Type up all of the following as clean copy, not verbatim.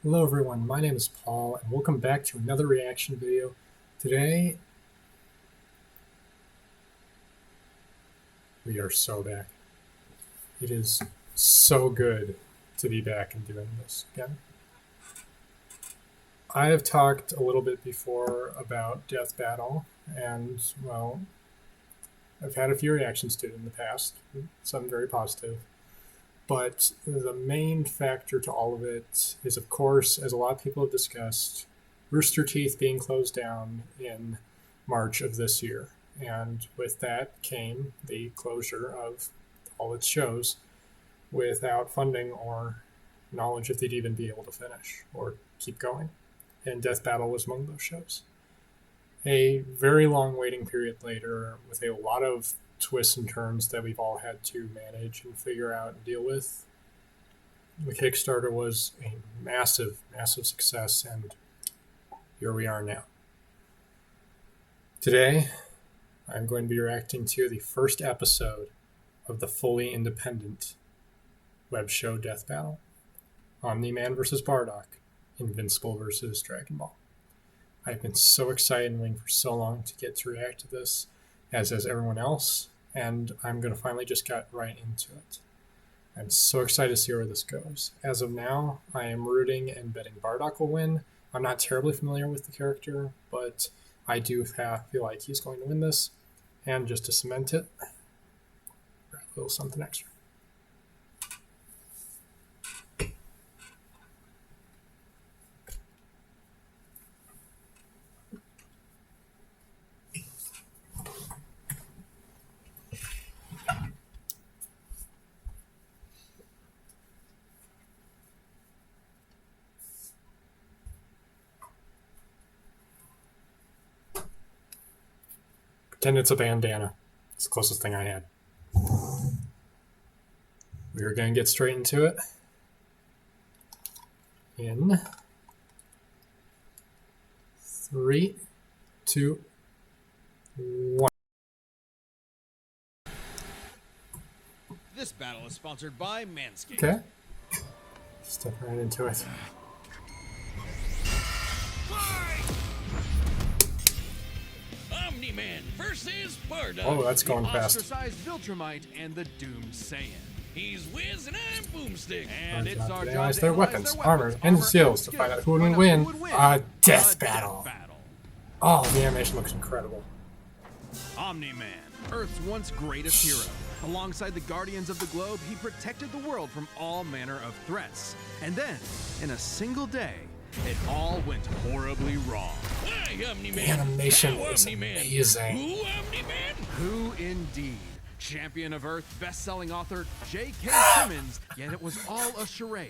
Hello everyone, my name is Paul and welcome back to another reaction video. Today, we are so back. It is so good to be back and doing this again. I have talked a little bit before about Death Battle and, well, I've had a few reactions to it in the past, some very positive. But the main factor to all of it is, of course, as a lot of people have discussed, Rooster Teeth being closed down in March of this year. And with that came the closure of all its shows without funding or knowledge if they'd even be able to finish or keep going. And Death Battle was among those shows. A very long waiting period later, with a lot of twists and turns that we've all had to manage and figure out and deal with. The Kickstarter was a massive, massive success, and here we are now. Today, I'm going to be reacting to the first episode of the fully independent web show Death Battle. Omni-Man versus Bardock, Invincible versus Dragon Ball. I've been so excited and waiting for so long to get to react to this, as everyone else, and I'm going to finally just get right into it. I'm so excited to see where this goes. As of now, I am rooting and betting Bardock will win. I'm not terribly familiar with the character, but I do feel like he's going to win this. And just to cement it, a little something extra. Pretend it's a bandana. It's the closest thing I had. We are going to get straight into it. In 3, 2, 1. This battle is sponsored by Manscaped. Okay. Step right into it. Omni-Man versus Bardock. Oh, that's going the fast. Ostracized Viltrumite and the Doom Saiyan. He's Wiz and I'm Boomstick. And it's our job Analyze to their analyze weapons, their armor, and skills to find out who would win a death battle. Oh, the animation looks incredible. Omni-Man, Earth's once greatest hero. Alongside the Guardians of the Globe, he protected the world from all manner of threats. And then, in a single day, it all went horribly wrong. Why, Omni-Man? The animation How, is Omni-Man? amazing. Who, Omni-Man? Who indeed? Champion of Earth, best-selling author J.K. Simmons, yet it was all a charade.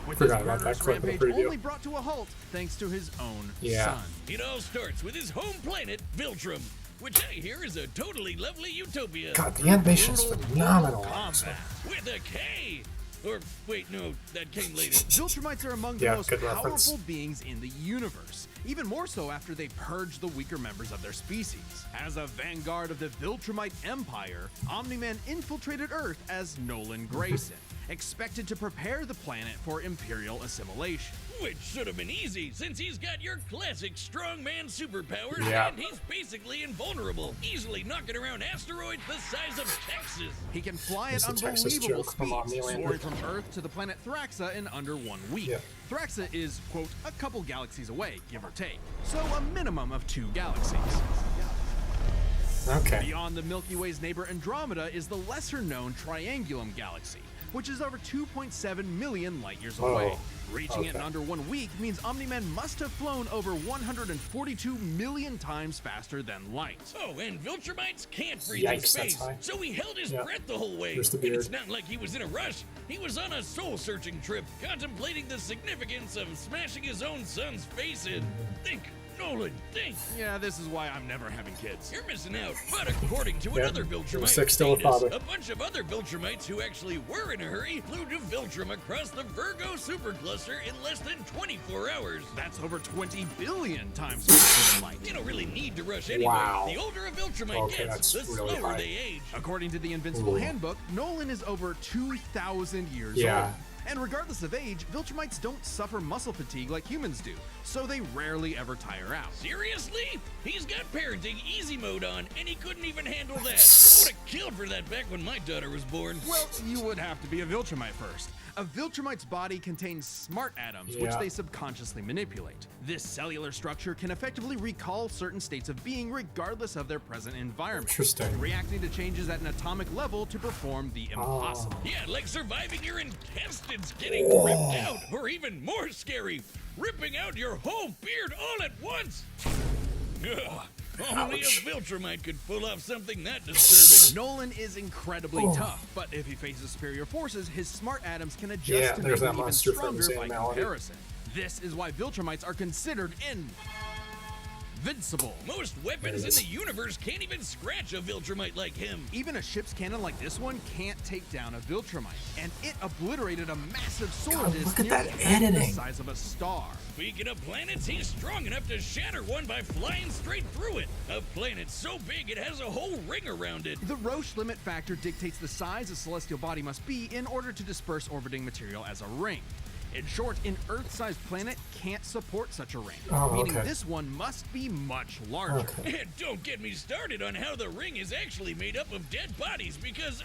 With his Forgot about that murderous clip in the rampage preview. only brought to a halt thanks to his own Yeah. son. It all starts with his home planet, Viltrum, which I hear is a totally lovely utopia. God, the animation is Brutal phenomenal. combat. With a K. Or, wait, no, that came later. Viltrumites are among Yeah, the most good reference. powerful beings in the universe, even more so after they purge the weaker members of their species. As a vanguard of the Viltrumite Empire, Omni-Man infiltrated Earth as Nolan Grayson, expected to prepare the planet for Imperial assimilation. Which should have been easy, since he's got your classic strongman superpowers, Yeah. and he's basically invulnerable, easily knocking around asteroids the size of Texas. He can fly It's at a Texas unbelievable joke from speeds, Omni-Man. soaring from Earth to the planet Thraxa in under 1 week. Yeah. Thraxa is, quote, a couple galaxies away, give or take, so a minimum of 2 galaxies. Okay. Beyond the Milky Way's neighbor Andromeda is the lesser-known Triangulum Galaxy, which is over 2.7 million light-years away. Whoa. Reaching it in Okay. under 1 week means Omni-Man must have flown over 142 million times faster than light. Oh, and Viltrumites can't breathe in Yikes, that's space, high. so he held his Yeah. breath the whole way. Here's the And it's beard. not like he was in a rush. He was on a soul-searching trip, contemplating the significance of smashing his own son's face in. Think, Nolan, think. Yeah, this is why I'm never having kids. You're missing out. But according to Yeah, another Viltrumite, sick still a Venus, father. a bunch of other Viltrumites who actually were in a hurry flew to Viltrum across the Virgo supercluster in less than 24 hours. That's over 20 billion times faster than light. You don't really need to rush anyway. Wow. The older a Viltrumite Okay, gets, that's the really slower high. they age. According to the Invincible Ooh. Handbook, Nolan is over 2,000 years Yeah. old. And regardless of age, Viltrumites don't suffer muscle fatigue like humans do, so they rarely ever tire out. Seriously? He's got parenting easy mode on, and he couldn't even handle that. Would have killed for that back when my daughter was born. Well, you would have to be a Viltrumite first. A Viltrumite's body contains smart atoms, which they subconsciously manipulate. This cellular structure can effectively recall certain states of being regardless of their present environment. Interesting. Reacting to changes at an atomic level to perform the impossible. Yeah, like surviving your intestines getting ripped out, or even more scary, ripping out your whole beard all at once. Ugh. Only a Viltrumite could pull off something that disturbing. Nolan is incredibly tough, but if he faces superior forces, his smart atoms can adjust to there's make that him even monster from stronger by Malady. comparison. This is why Viltrumites are considered invincible. Most weapons in the universe can't even scratch a Viltrumite like him. Even a ship's cannon like this one can't take down a Viltrumite, and it obliterated a massive solar disk look at that nearly half the editing. size of a star. Speaking of planets, he's strong enough to shatter one by flying straight through it. A planet so big it has a whole ring around it. The Roche limit factor dictates the size a celestial body must be in order to disperse orbiting material as a ring. In short, an Earth-sized planet can't support such a ring, meaning this one must be much larger. And don't get me started on how the ring is actually made up of dead bodies because,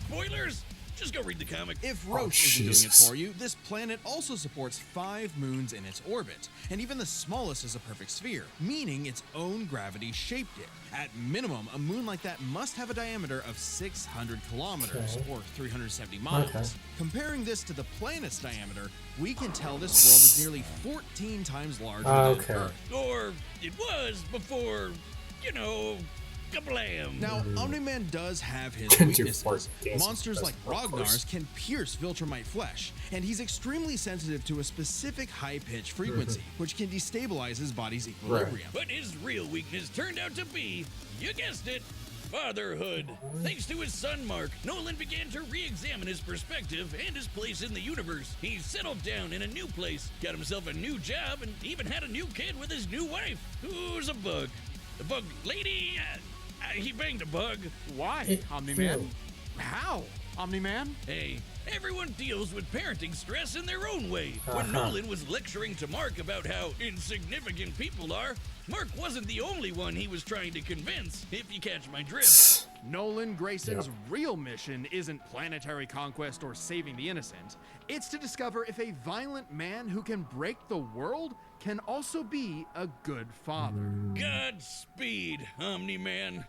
spoilers? Just go read the comic. If Roche isn't doing it for you, this planet also supports 5 moons in its orbit, and even the smallest is a perfect sphere, meaning its own gravity shaped it. At minimum, a moon like that must have a diameter of 600 kilometers, or 370 miles. Comparing this to the planet's diameter, we can tell this world is nearly 14 times larger than Earth. Or it was before, you know, kablam. Now, Omni-Man does have his weaknesses. Monsters like Ragnar's can pierce Viltrumite flesh, and he's extremely sensitive to a specific high-pitched frequency, which can destabilize his body's equilibrium. But his real weakness turned out to be, you guessed it, fatherhood. Thanks to his son Mark, Nolan began to re-examine his perspective and his place in the universe. He settled down in a new place, got himself a new job, and even had a new kid with his new wife, who's a bug. The bug lady, he banged a bug. Why, Omni-Man? How, Omni-Man? Hey, everyone deals with parenting stress in their own way. When Nolan was lecturing to Mark about how insignificant people are, Mark wasn't the only one he was trying to convince, if you catch my drift. Nolan Grayson's real mission isn't planetary conquest or saving the innocent. It's to discover if a violent man who can break the world can also be a good father. Godspeed, Omni-Man.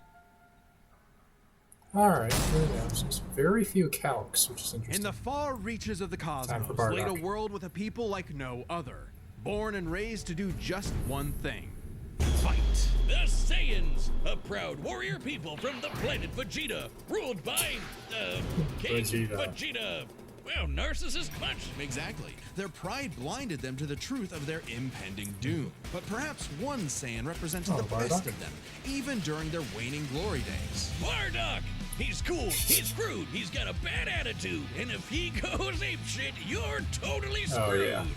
Alright, here we go. So there's very few calcs, which is interesting. In the far reaches of the cosmos laid a world with a people like no other, born and raised to do just one thing: fight. The Saiyans, a proud warrior people from the planet Vegeta, ruled by, King Vegeta. Well, narcissist much. Exactly. Their pride blinded them to the truth of their impending doom. But perhaps one Saiyan represented the best of them, even during their waning glory days. Bardock! He's cool, he's crude, he's got a bad attitude, and if he goes apeshit, you're totally screwed.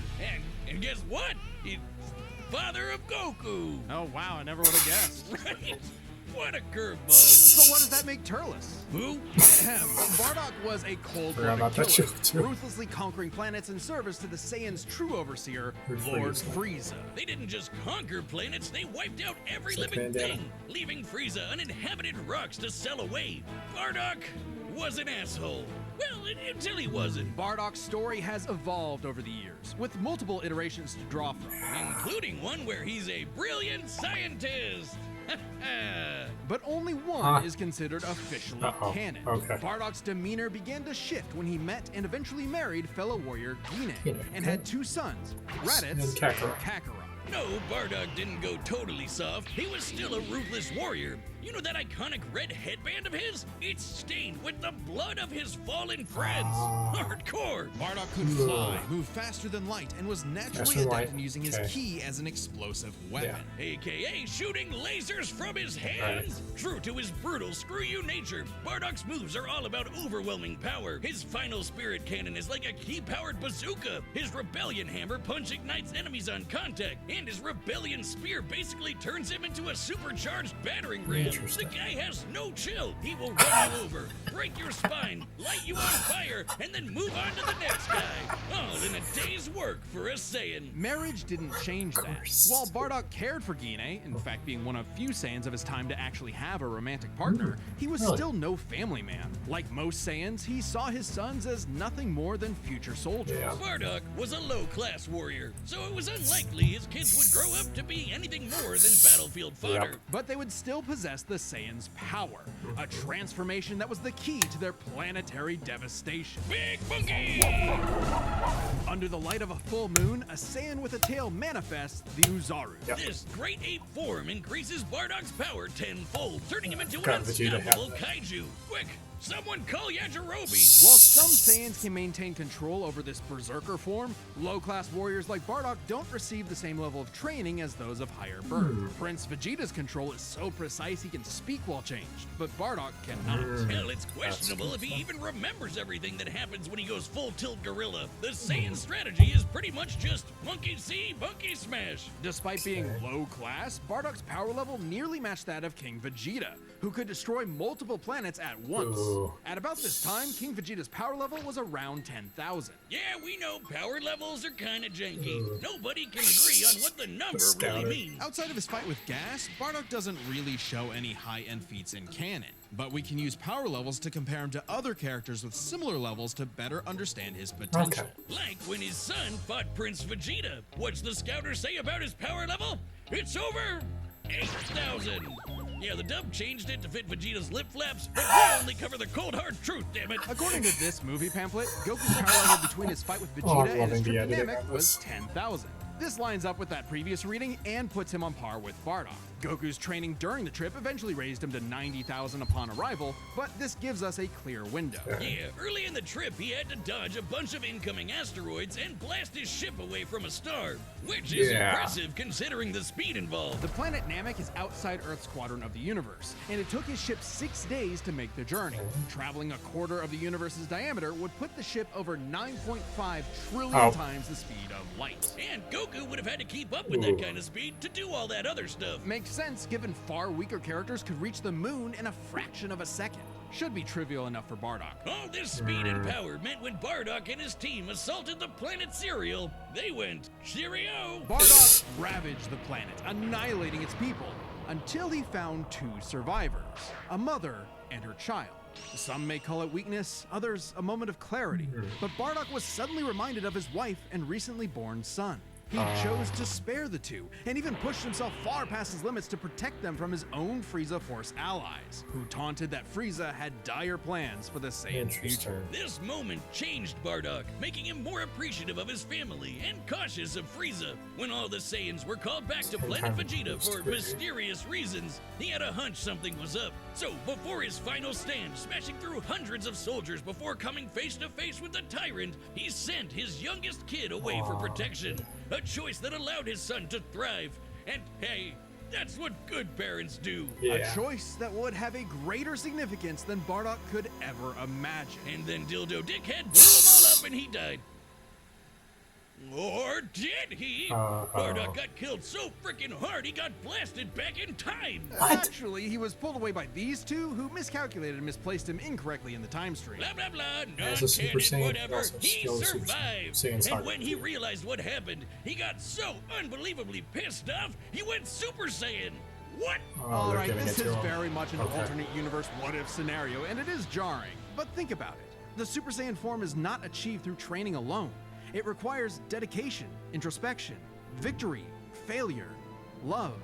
And guess what? He's father of Goku. Oh wow, I never would have guessed. Right? What a curveball. So what does that make Turles? Who? Bardock was a cold-blooded killer, ruthlessly conquering planets in service to the Saiyans' true overseer, Lord Frieza. They didn't just conquer planets, they wiped out every living thing, leaving Frieza uninhabited rocks to sell away. Bardock was an asshole. Well, until he wasn't. Bardock's story has evolved over the years, with multiple iterations to draw from. Including one where he's a brilliant scientist. But only one is considered officially canon. Bardock's demeanor began to shift when he met and eventually married fellow warrior Guinea, and had 2 sons, Raditz and Kakarot. No, Bardock didn't go totally soft. He was still a ruthless warrior. You know that iconic red headband of his? It's stained with the blood of his fallen friends. Hardcore. Bardock could fly, move faster than light, and was naturally adept in using his ki as an explosive weapon. AKA shooting lasers from his hands. True to his brutal screw-you nature, Bardock's moves are all about overwhelming power. His final spirit cannon is like a ki-powered bazooka. His rebellion hammer punch ignites enemies on contact, and his rebellion spear basically turns him into a supercharged battering ram. The guy has no chill. He will run you over, break your spine, light you on fire, and then move on to the the next guy, all in a day's work for a Saiyan. Marriage didn't change that. course. While Bardock cared for Gine, in fact being one of few Saiyans of his time to actually have a romantic partner, he was Really? still no family man. Like most Saiyans, he saw his sons as nothing more than future soldiers. Yeah. Bardock was a low-class warrior, so it was unlikely his kids would grow up to be anything more than battlefield fodder. Yep. But they would still possess the Saiyans' power, a transformation that was the key to their planetary devastation. Big Monkey! Under the light of a full moon, a Saiyan with a tail manifests the Uzaru. Yep. This great ape form increases Bardock's power tenfold, turning him into an God, Vegeta unstoppable had that. kaiju. Quick, someone call Yajirobe! While some Saiyans can maintain control over this berserker form, low-class warriors like Bardock don't receive the same level of training as those of higher birth. Prince Vegeta's control is so precise he can speak while changed, but Bardock cannot. Hell, it's questionable if he even remembers everything that happens when he goes full tilt gorilla. The Saiyan strategy is pretty much just monkey see, monkey smash. Despite being low class, Bardock's power level nearly matched that of King Vegeta, who could destroy multiple planets at once. Ooh. At about this time, King Vegeta's power level was around 10,000. Yeah, we know power levels are kinda janky. Nobody can agree on what the number really Scouter. means. Outside of his fight with Gas, Bardock doesn't really show any high-end feats in canon, but we can use power levels to compare him to other characters with similar levels to better understand his potential. Okay. Like when his son fought Prince Vegeta. What's the scouter say about his power level? It's over 8,000. Yeah, the dub changed it to fit Vegeta's lip flaps, but we only cover the cold hard truth, damn it. According to this movie pamphlet, Goku's power level between his fight with Oh, I'm Vegeta and his loving the trip to editing Namek on was this. 10,000. This lines up with that previous reading and puts him on par with Bardock. Goku's training during the trip eventually raised him to 90,000 upon arrival, but this gives us a clear window. Yeah, early in the trip, he had to dodge a bunch of incoming asteroids and blast his ship away from a star, which is Yeah. impressive considering the speed involved. The planet Namek is outside Earth's quadrant of the universe, and it took his ship 6 days to make the journey. Traveling a quarter of the universe's diameter would put the ship over 9.5 trillion Oh. times the speed of light. And Goku would have had to keep up with that kind of speed to do all that other stuff. Makes sense given far weaker characters could reach the moon in a fraction of a second. Should be trivial enough for Bardock. All this speed and power meant when Bardock and his team assaulted the planet Cereal, they went, cheerio! Bardock ravaged the planet, annihilating its people, until he found 2 survivors, a mother and her child. Some may call it weakness, others a moment of clarity, but Bardock was suddenly reminded of his wife and recently born son. He chose to spare the 2, and even pushed himself far past his limits to protect them from his own Frieza Force allies, who taunted that Frieza had dire plans for the Saiyan future. Interesting. This moment changed Bardock, making him more appreciative of his family and cautious of Frieza. When all the Saiyans were called back to Planet Vegeta for mysterious reasons, he had a hunch something was up. So, before his final stand, smashing through hundreds of soldiers before coming face to face with the tyrant, he sent his youngest kid away for protection. A choice that allowed his son to thrive. And hey, that's what good parents do. Yeah. A choice that would have a greater significance than Bardock could ever imagine. And then Dildo Dickhead blew them all up and he died. Or did he? Bardock got killed so freaking hard he got blasted back in time. Actually, he was pulled away by these 2 who miscalculated and misplaced him incorrectly in the time stream. Blah blah blah, As a Super non-canon, Saiyan, whatever. also He still a Super survived. Saiyan's And hard when to he do. realized what happened, he got so unbelievably pissed off, he went Super Saiyan. What? Oh, All they're right, giving this it to is him. very much an Okay. alternate universe what-if scenario, and it is jarring. But think about it. The Super Saiyan form is not achieved through training alone. It requires dedication, introspection, victory, failure, love,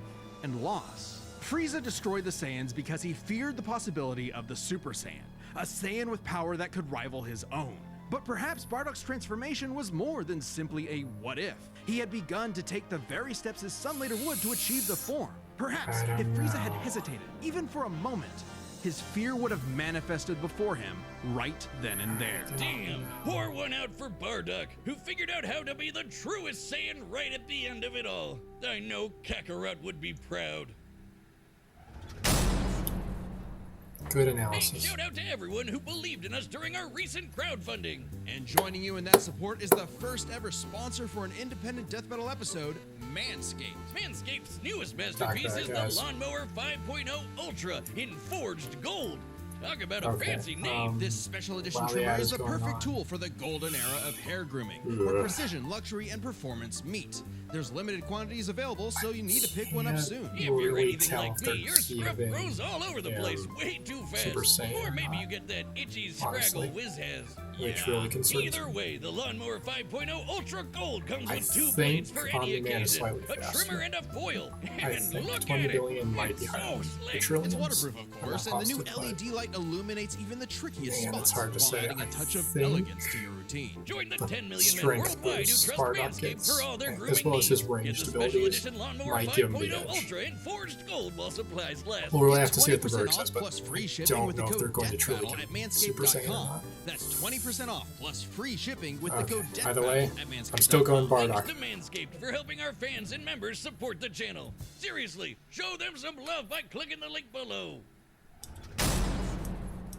and loss. Frieza destroyed the Saiyans because he feared the possibility of the Super Saiyan, a Saiyan with power that could rival his own. But perhaps Bardock's transformation was more than simply a what-if. He had begun to take the very steps his son later would to achieve the form. Perhaps I don't if Frieza know. had hesitated, even for a moment, his fear would have manifested before him right then and there. Damn, pour one out for Bardock, who figured out how to be the truest Saiyan right at the end of it all. I know Kakarot would be proud. Good Hey, analysis. shout out to everyone who believed in us during our recent crowdfunding. And joining you in that support is the first ever sponsor for an independent death metal episode, Manscaped. Manscaped's newest masterpiece that, is the guys. Lawnmower 5.0 Ultra in forged gold. Talk about a Okay, fancy name. This special edition while the trimmer ad is is the going perfect on. tool for the golden era of hair grooming, where precision, luxury, and performance meet. There's limited quantities available, so you need to pick one up Can't soon. If you're really anything tell like if me, they're your scruff keeping grows all over the place way too fast. Super Saiyan Or or maybe not. you get that itchy Honestly. scraggle whiz has. Which really concerns Either me. way, the Lawnmower 5.0 Ultra Gold comes I with 2 think blades for any Omni-Man is occasion, slightly a faster. trimmer and a foil. I And think look 20 at it. billion might be It's higher so than the slick. trillions. It's waterproof, of course, and the new LED light illuminates even the trickiest Man, it's spots, hard to while say. adding a I touch of think elegance to your routine. Join the 10 million men strength worldwide who boost trust Bardock Manscaped gets, for all their grooming as well as his needs. ranged Get the special abilities, edition Lawnmower might give him the 5.0 edge. Ultra in forged gold while supplies last. We'll really Get have to see what the 20% bird off says, but plus free I shipping don't with the know if they're code going to truly DeathBattle do at Super Saiyan or manscaped.com. not. That's 20% off plus free shipping with the Okay, code either way, DeathBattle at manscaped.com. I'm still going Bardock. Thanks to Manscaped for helping our fans and members support the channel. Seriously, show them some love by clicking the link below.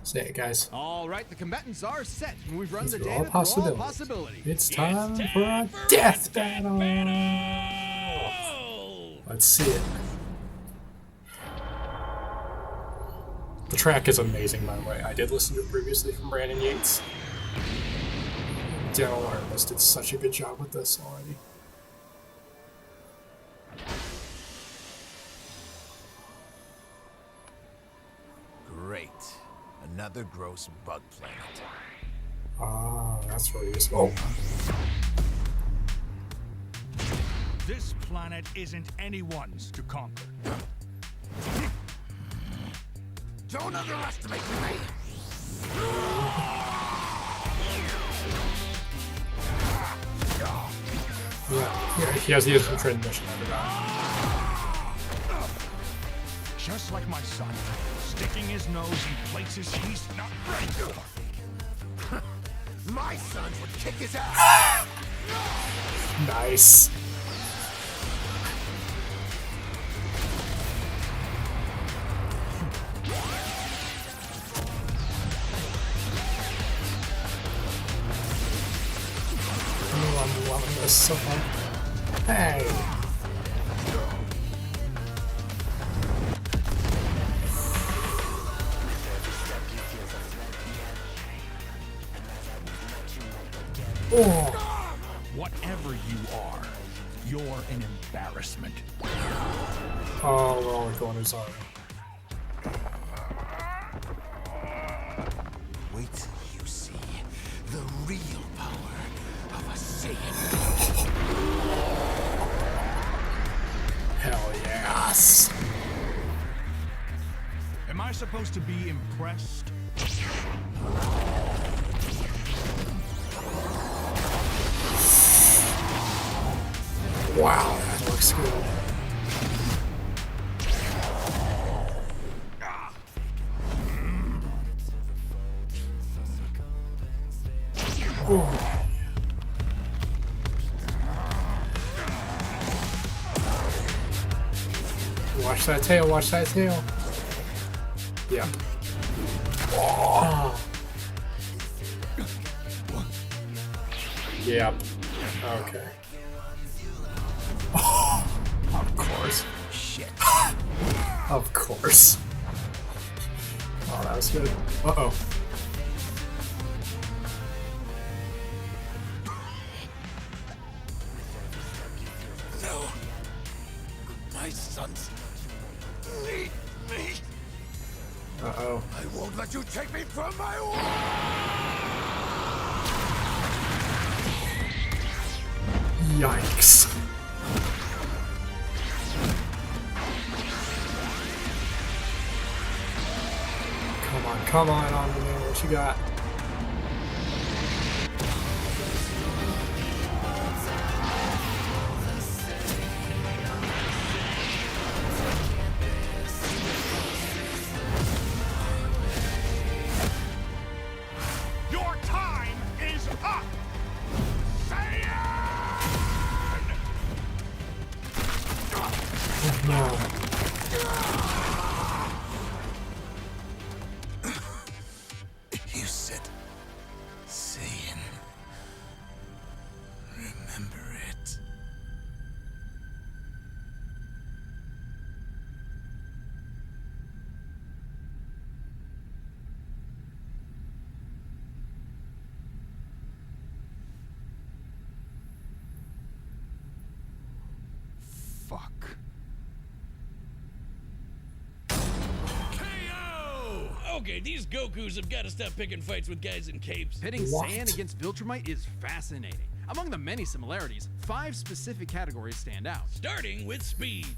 Say it, guys. All right, the combatants are set, and we've run These the are all data through all possibilities. possibilities. It's time for a death battle. Let's see it. The track is amazing, by the way. I did listen to it previously from Brandon Yates. Dental Artist did such a good job with this already. Great. Another gross bug planet. Ah, that's what he is. Oh, This planet isn't anyone's to conquer. Don't underestimate me! yeah, he has the instant transmission. I forgot. Just like my son, sticking his nose in places he's not ready for. My sons would kick his ass! Nice. Oh, I'm loving this so far. Hey. Oh, Whatever you are, you're an embarrassment. oh, we're only going his arm. Wait till you see the real power of a Saiyan. Hell yes. Am I supposed to be impressed? Wow, that looks good. Ooh. Watch that tail, watch that tail. Yep. Oh. Yep. Okay. Oh, of course. Shit. Of course. Oh, that was good. Uh-oh. No. My sons need me. Uh-oh. I won't let you take me from my world. Yikes. Come on, Omni-Man, what you got? Your time is up! Saiyan! No. You Okay, these Gokus have got to stop picking fights with guys in capes. Pitting What? Saiyan against Viltrumite is fascinating. Among the many similarities, 5 specific categories stand out. Starting with speed.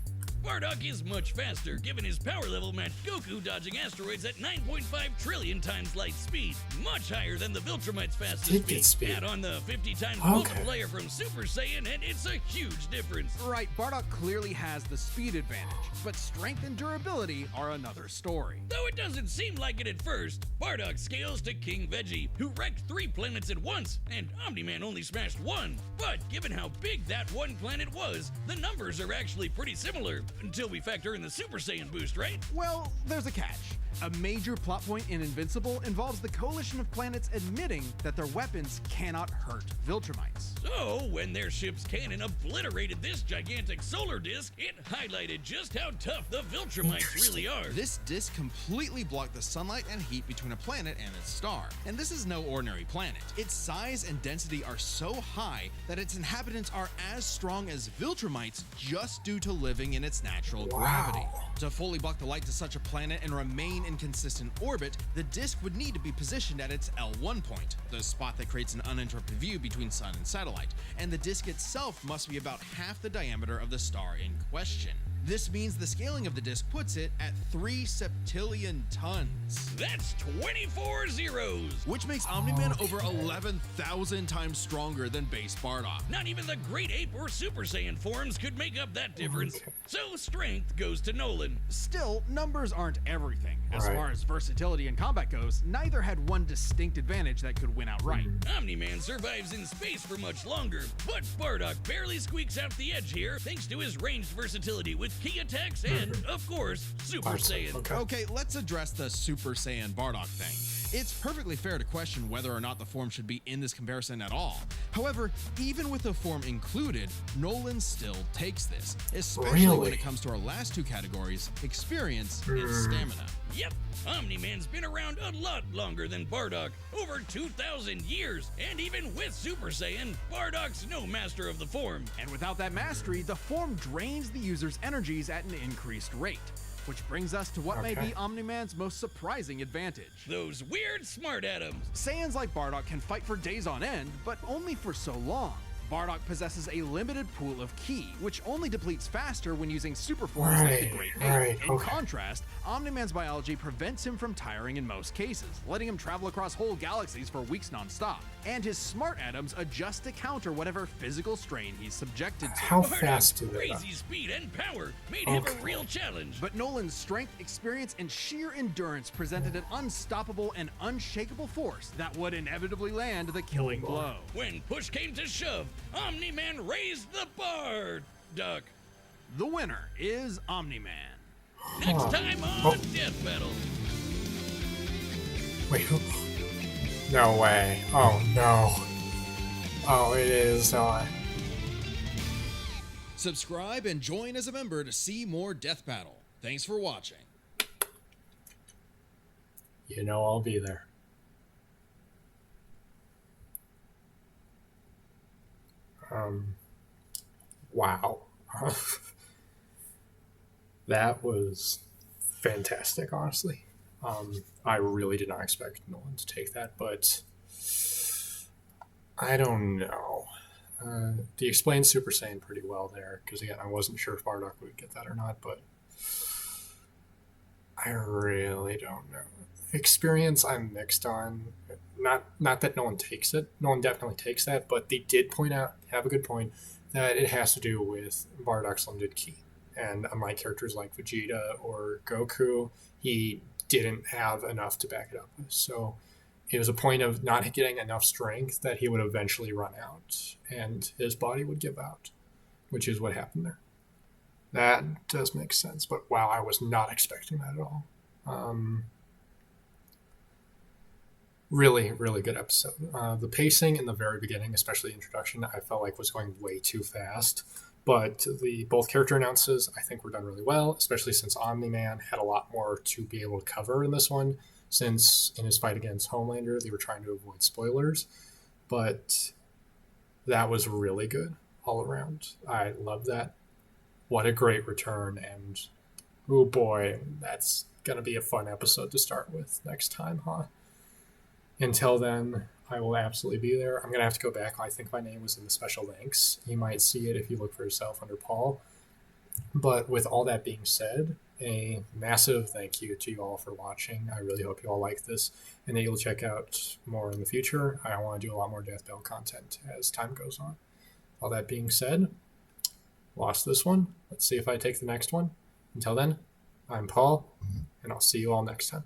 Bardock is much faster, given his power level matched Goku dodging asteroids at 9.5 trillion times light speed, much higher than the Viltrumite's fastest speed. Add on the 50 times multiplier from Super Saiyan, and it's a huge difference. Right, Bardock clearly has the speed advantage, but strength and durability are another story. Though it doesn't seem like it at first, Bardock scales to King Veggie, who wrecked 3 planets at once, and Omni-Man only smashed 1. But given how big that one planet was, the numbers are actually pretty similar. Until we factor in the Super Saiyan boost, right? Well, there's a catch. A major plot point in Invincible involves the coalition of planets admitting that their weapons cannot hurt Viltrumites. So, when their ship's cannon obliterated this gigantic solar disk, it highlighted just how tough the Viltrumites really are. This disk completely blocked the sunlight and heat between a planet and its star. And this is no ordinary planet. Its size and density are so high that its inhabitants are as strong as Viltrumites just due to living in its natural gravity. To fully block the light to such a planet and remain in consistent orbit, the disk would need to be positioned at its L1 point, the spot that creates an uninterrupted view between sun and satellite, and the disk itself must be about half the diameter of the star in question. This means the scaling of the disk puts it at 3 septillion tons. That's 24 zeros! Which makes Omni-Man over 11,000 times stronger than base Bardock. Not even the Great Ape or Super Saiyan forms could make up that difference. So strength goes to Nolan. Still, numbers aren't everything. As Right. far as versatility in combat goes, neither had one distinct advantage that could win outright. Omni-Man survives in space for much longer, but Bardock barely squeaks out the edge here thanks to his ranged versatility with key attacks and, of course, Super Saiyan. Okay, let's address the Super Saiyan Bardock thing. It's perfectly fair to question whether or not the form should be in this comparison at all. However, even with the form included, Nolan still takes this, especially when it comes to our last 2 categories, experience and stamina. Yep, Omni-Man's been around a lot longer than Bardock, over 2,000 years, and even with Super Saiyan, Bardock's no master of the form. And without that mastery, the form drains the user's energies at an increased rate. Which brings us to what may be Omni-Man's most surprising advantage. Those weird smart atoms. Saiyans like Bardock can fight for days on end, but only for so long. Bardock possesses a limited pool of ki, which only depletes faster when using super forms like the Great Ape. In contrast, Omni-Man's biology prevents him from tiring in most cases, letting him travel across whole galaxies for weeks non-stop. And his smart atoms adjust to counter whatever physical strain he's subjected to. How fast do they? Crazy speed and power made him a real challenge. But Nolan's strength, experience, and sheer endurance presented an unstoppable and unshakable force that would inevitably land the killing blow. When push came to shove, Omni-Man raised the bar. Duck. The winner is Omni-Man. Next time on Death Battle. Wait, who? No way. Oh no. Oh, it is. Subscribe and join as a member to see more Death Battle. Thanks for watching. You know I'll be there. Wow. That was fantastic, honestly. I really did not expect Nolan to take that, but I don't know. He explained Super Saiyan pretty well there, because again, I wasn't sure if Bardock would get that or not, but I really don't know. Experience I'm mixed on. Not that no one takes it. No one definitely takes that, but they did point out, have a good point, that it has to do with Bardock's limited ki. And unlike characters like Vegeta or Goku, he didn't have enough to back it up with. So it was a point of not getting enough strength that he would eventually run out and his body would give out, which is what happened there. That does make sense, but wow, I was not expecting that at all. Really, really good episode. The pacing in the very beginning, especially the introduction, I felt like was going way too fast. But both character announces, I think, were done really well, especially since Omni-Man had a lot more to be able to cover in this one, since in his fight against Homelander, they were trying to avoid spoilers. But that was really good all around. I love that. What a great return. And, oh boy, that's going to be a fun episode to start with next time, huh? Until then, I will absolutely be there. I'm going to have to go back. I think my name was in the special links. You might see it if you look for yourself under Paul. But with all that being said, a massive thank you to you all for watching. I really hope you all like this and that you'll check out more in the future. I want to do a lot more Death Battle content as time goes on. All that being said, lost this one. Let's see if I take the next one. Until then, I'm Paul, and I'll see you all next time.